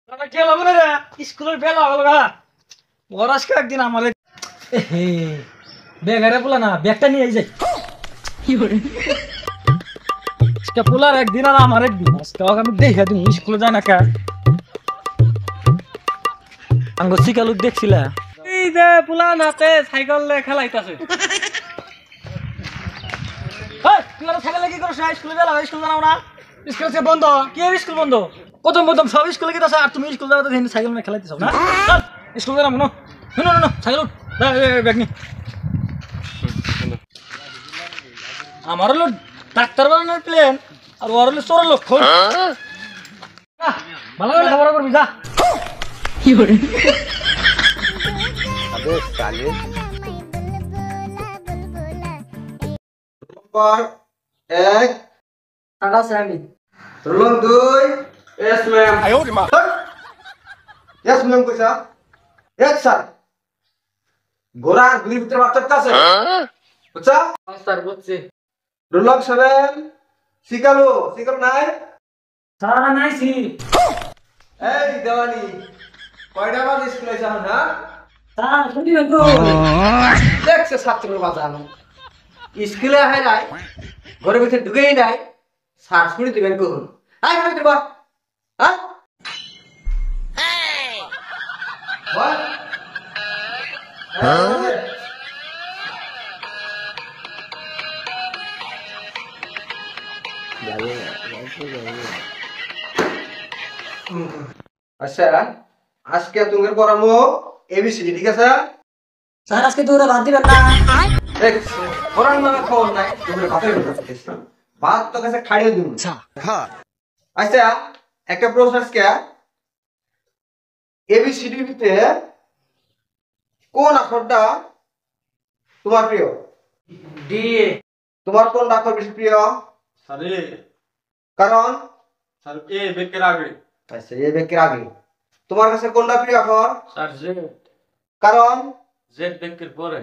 গেল রে স্কুলের বেলা হলো গা ওর আজকে একদিন আমার ব্যাগারে পোলা না ব্যাগটা নিয়ে যাই আজকে পোলার একদিন আর আমার একদিন আজকে আমি দেখে দিন স্কুলে যায় না কে আঙ্গ শিকালুক দেখছিলা এই যে পোলা নাতে সাইকেল খেলাইতাছে সাইকেল কি করছ স্কুলে বেলা স্কুল জানাও না স্কুল বন্ধ কি স্কুল বন্ধ প্রথম সব স্কুলে গেছে আর তুমি স্কুল যাওয়াতে সাইকেল নিয়ে খেলাইতেছ না স্কুল যাবো না সাইকেল ব্যাগ নি আমার হলো ডাক্তার বানানোর প্লেন আর ওর হলো চোরের লক্ষ্য ভালো করে খাবার করবি যা কি করে এক টাটা স্যামি রোলন দুই এস ম্যাম এস ম্যাম কইছা এক স্যার গোরার গুলির ভিতরে বাচ্চাটা আছে বুঝছা স্যার বুঝছি রোলন সেভেন শিকালো নাই স্যার নাইছি এই দেওয়ানি কয়টা বাজে স্কুলে যাও না স্যার শুনি তো দেখছে ছাত্র বাজানো স্কুলে আহে নাই ঘরের ভিতরে ঢুকেই নাই স্যার শুনি দিবেন কখন আই ঘরে দিবা হ্যাঁ বল আচ্ছা আজকে তোমার পড়ামো এবিসিডি ঠিক আছে স্যার আজকে তোরা বাদ দিবেন না পড়ার নামে খবর নাই তোমরা ভাতের কথা বলছো ভাত তো কাছে খাইয়ে দিন আচ্ছা একটা প্রশ্ন আজকে এবিসিডি ভিতরে কোন অক্ষরটা তোমার প্রিয় ডি তোমার কোন অক্ষর বেশি প্রিয় স্যার কারণ স্যার এ বেকের আগে আচ্ছা এই বেকের আগে তোমার কাছে কোনটা প্রিয় অক্ষর স্যার জেড কারণ জেড বেকের পরে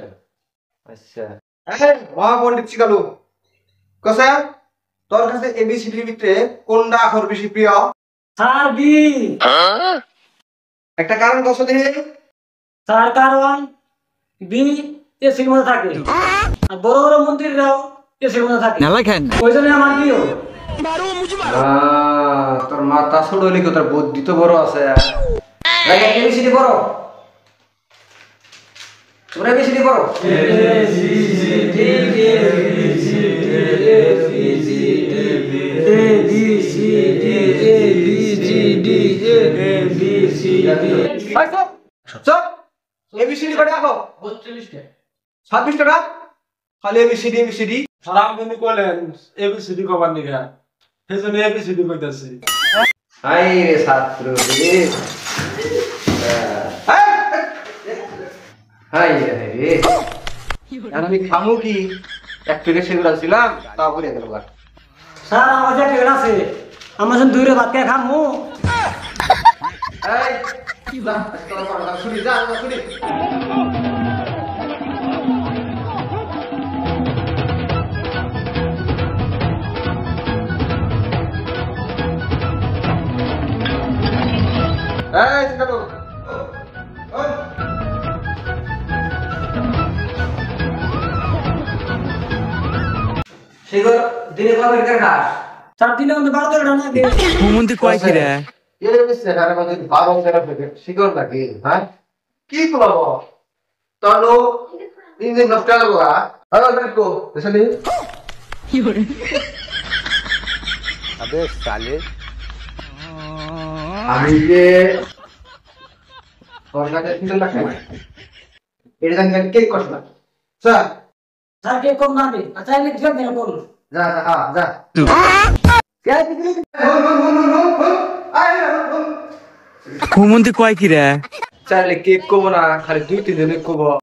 আচ্ছা মহাপণ্ডিত শিকালু কসে তোর কাছে এবিসিডি ভিতরে কোনটা অক্ষর বেশি প্রিয় স্যার বি একটা কারণ কত দেখি স্যার কারণ বি এসির মধ্যে থাকে আর বড় বড় মন্ত্রীরাও এসির মধ্যে থাকে ওই জন্য আমার প্রিয় তোর মাথা ছোট হলে কি তোর বুদ্ধি তো বড় আছে এবিসিডি বড় তোমরা এবিসিডি বড় এবিসিডি কটা দেখো 26 টাকা খালি এবিসিডি স্যার আপনি কইলেন এবিসিডি কবার নিগা সেজন্য এবিসিডি কইতাছি হাই রে ছাত্র রে হাই রে আমি খামু কি এক প্লেট সেগুলো ছিলাম তাও করে গেল স্যার আমার যে ট্রেন আছে আমার সঙ্গে দূরে ভাত খেয়ে খামু এই শুনি যা শুনি এই চিন্তা শিগর দিনে কবে খাস 4 দিনে মধ্যে 12 টাকা লাগে হুমন্তি কয় কি রে এর বিছে আরে মধ্যে 12 টাকা থেকে শিগর লাগে হ্যাঁ কি করব তাহলে দিন নষ্ট হলো আরে দেখো এসে কি করে আবে সালে আমি যে সরকারে চিন্তা রাখি এটা জানি কে কষ্ট না স্যার স্যার কে কম নামে আচ্ছা আমি ঠিক আছে বল যা যা কে দিদি হুমন্তি কয় কি রে চাইলে কেক কব না খালি 2-3 দিনে কব